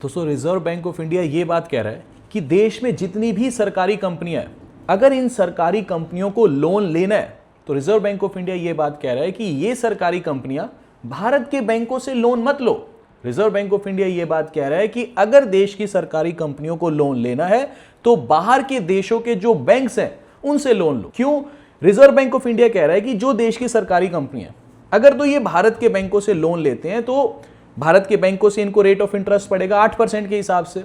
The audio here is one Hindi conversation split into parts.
दोस्तों, रिजर्व बैंक ऑफ इंडिया ये बात कह रहा है कि देश में जितनी भी सरकारी कंपनियां हैं, अगर इन सरकारी कंपनियों को लोन लेना है तो रिजर्व बैंक ऑफ इंडिया ये बात कह रहा है कि ये सरकारी कंपनियां भारत के बैंकों से लोन मत लो। रिजर्व बैंक ऑफ इंडिया ये बात कह रहा है कि अगर देश की सरकारी कंपनियों को लोन लेना है तो बाहर के देशों के जो बैंक्स हैं उनसे लोन लो। क्यों? रिजर्व बैंक ऑफ इंडिया कह रहा है कि जो देश की सरकारी कंपनियां अगर तो ये भारत के बैंकों से लोन लेते हैं तो भारत के बैंकों से इनको रेट ऑफ इंटरेस्ट पड़ेगा 8% के हिसाब से।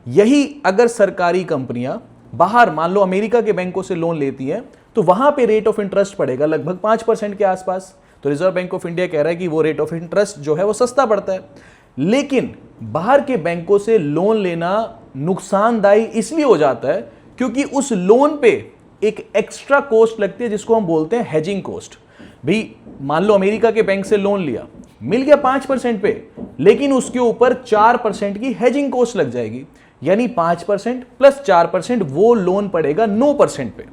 यही अगर सरकारी कंपनियां बाहर मान लो अमेरिका के बैंकों से लोन लेती हैं तो वहां पे रेट ऑफ इंटरेस्ट पड़ेगा लगभग 5% के आसपास। तो रिजर्व बैंक ऑफ इंडिया कह रहा है कि वो रेट ऑफ इंटरेस्ट जो है वो सस्ता पड़ता है। लेकिन बाहर के बैंकों से लोन लेना नुकसानदायी इसलिए हो जाता है क्योंकि उस लोन पे एक एक्स्ट्रा कॉस्ट लगती है जिसको हम बोलते हैं हेजिंग कॉस्ट। भी मान लो अमेरिका के बैंक से लोन लिया, मिल गया 5% पे, लेकिन उसके ऊपर 4% की हेजिंग कॉस्ट लग जाएगी, यानी 5% प्लस 4% वो लोन पड़ेगा 9% पे।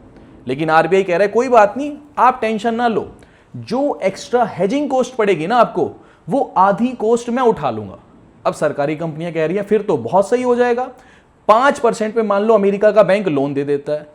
लेकिन आरबीआई कह रहा है कोई बात नहीं, आप टेंशन ना लो, जो एक्स्ट्रा हेजिंग कॉस्ट पड़ेगी ना आपको वो आधी कॉस्ट मैं उठा लूंगा। अब सरकारी कंपनियां कह रही हैं फिर तो बहुत सही हो जाएगा। 5% पे मान लो अमेरिका का बैंक लोन दे देता है,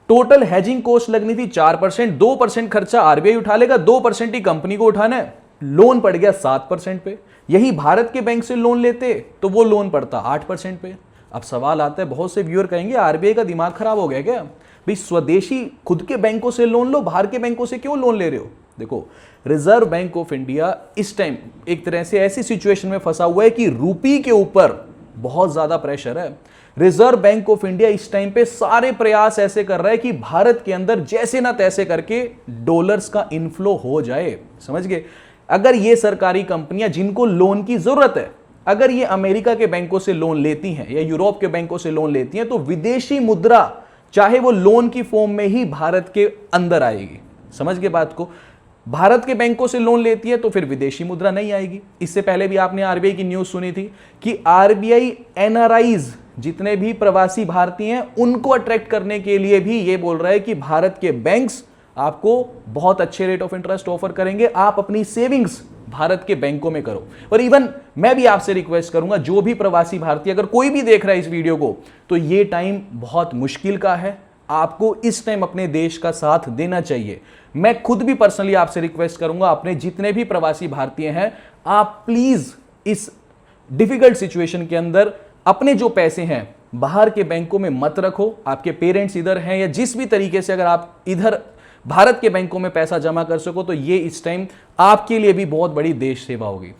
टोटल हेजिंग कॉस्ट लगनी थी 4%, 2% खर्चा आरबीआई उठा लेगा, 2% ही कंपनी को उठाना है, लोन पड़ गया 7% पे। यही भारत के बैंक से लोन लेते तो वो लोन पड़ता 8% पे। अब सवाल आता है, बहुत से व्यूअर कहेंगे आरबीआई का दिमाग खराब हो गया क्या भाई, स्वदेशी खुद के बैंकों से लोन लो, बाहर के बैंकों से क्यों लोन ले रहे हो। देखो, रिजर्व बैंक ऑफ इंडिया इस टाइम एक तरह से ऐसी सिचुएशन में फंसा हुआ है कि रूपी के ऊपर बहुत ज्यादा प्रेशर है। रिजर्व बैंक ऑफ इंडिया इस टाइम पे सारे प्रयास ऐसे कर रहा है कि भारत के अंदर जैसे ना तैसे करके डॉलर्स का इनफ्लो हो जाए। समझ गए? अगर ये सरकारी कंपनियां जिनको लोन की जरूरत है, अगर ये अमेरिका के बैंकों से लोन लेती हैं या यूरोप के बैंकों से लोन लेती हैं तो विदेशी मुद्रा चाहे वो लोन की फॉर्म में ही भारत के अंदर आएगी। समझ गए बात को? भारत के बैंकों से लोन लेती है तो फिर विदेशी मुद्रा नहीं आएगी। इससे पहले भी आपने आरबीआई की न्यूज सुनी थी कि आरबीआई एनआरआईज जितने भी प्रवासी भारतीय हैं उनको अट्रैक्ट करने के लिए भी ये बोल रहा है कि भारत के बैंक्स आपको बहुत अच्छे रेट ऑफ इंटरेस्ट ऑफर करेंगे, आप अपनी सेविंग्स भारत के बैंकों में करो। और इवन मैं भी आपसे रिक्वेस्ट करूंगा, जो भी प्रवासी भारतीय अगर कोई भी देख रहा है इस वीडियो को, तो ये टाइम बहुत मुश्किल का है, आपको इस टाइम अपने देश का साथ देना चाहिए। मैं खुद भी पर्सनली आपसे रिक्वेस्ट करूंगा, अपने जितने भी प्रवासी भारतीय हैं, आप प्लीज इस डिफिकल्ट सिचुएशन के अंदर अपने जो पैसे हैं बाहर के बैंकों में मत रखो। आपके पेरेंट्स इधर हैं या जिस भी तरीके से अगर आप इधर भारत के बैंकों में पैसा जमा कर सको तो ये इस टाइम आपके लिए भी बहुत बड़ी देश सेवा होगी।